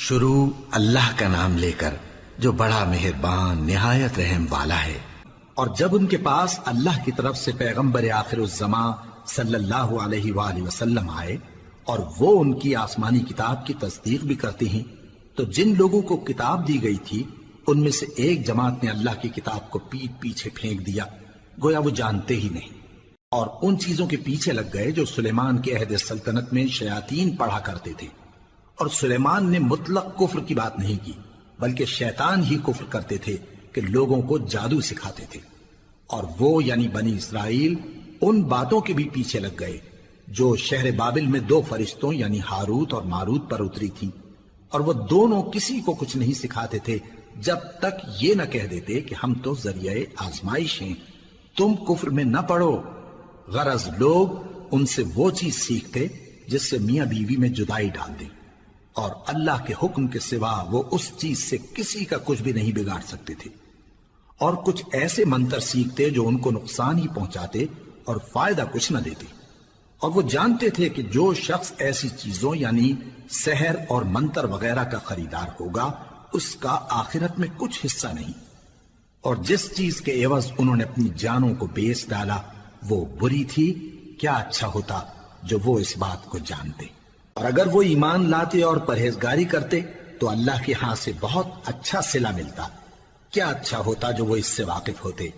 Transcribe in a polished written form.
شروع اللہ کا نام لے کر جو بڑا مہربان نہایت رحم والا ہے۔ اور جب ان کے پاس اللہ کی طرف سے پیغمبر آخر الزماں صلی اللہ علیہ وآلہ وسلم آئے اور وہ ان کی آسمانی کتاب کی تصدیق بھی کرتے ہیں، تو جن لوگوں کو کتاب دی گئی تھی ان میں سے ایک جماعت نے اللہ کی کتاب کو پیٹ پیچھے پھینک دیا، گویا وہ جانتے ہی نہیں، اور ان چیزوں کے پیچھے لگ گئے جو سلیمان کے عہد سلطنت میں شیاطین پڑھا کرتے تھے۔ اور سلیمان نے مطلق کفر کی بات نہیں کی، بلکہ شیطان ہی کفر کرتے تھے کہ لوگوں کو جادو سکھاتے تھے۔ اور وہ یعنی بنی اسرائیل ان باتوں کے بھی پیچھے لگ گئے جو شہر بابل میں دو فرشتوں یعنی ہاروت اور ماروت پر اتری تھی، اور وہ دونوں کسی کو کچھ نہیں سکھاتے تھے جب تک یہ نہ کہہ دیتے کہ ہم تو ذریعہ آزمائش ہیں، تم کفر میں نہ پڑو۔ غرض لوگ ان سے وہ چیز سیکھتے جس سے میاں بیوی میں جدائی ڈال دیں، اور اللہ کے حکم کے سوا وہ اس چیز سے کسی کا کچھ بھی نہیں بگاڑ سکتے تھے، اور کچھ ایسے منتر سیکھتے جو ان کو نقصان ہی پہنچاتے اور فائدہ کچھ نہ دیتے۔ اور وہ جانتے تھے کہ جو شخص ایسی چیزوں یعنی سحر اور منتر وغیرہ کا خریدار ہوگا اس کا آخرت میں کچھ حصہ نہیں، اور جس چیز کے عوض انہوں نے اپنی جانوں کو بیچ ڈالا وہ بری تھی۔ کیا اچھا ہوتا جو وہ اس بات کو جانتے، اور اگر وہ ایمان لاتے اور پرہیزگاری کرتے تو اللہ کے ہاں سے بہت اچھا صلہ ملتا۔ کیا اچھا ہوتا جو وہ اس سے واقف ہوتے۔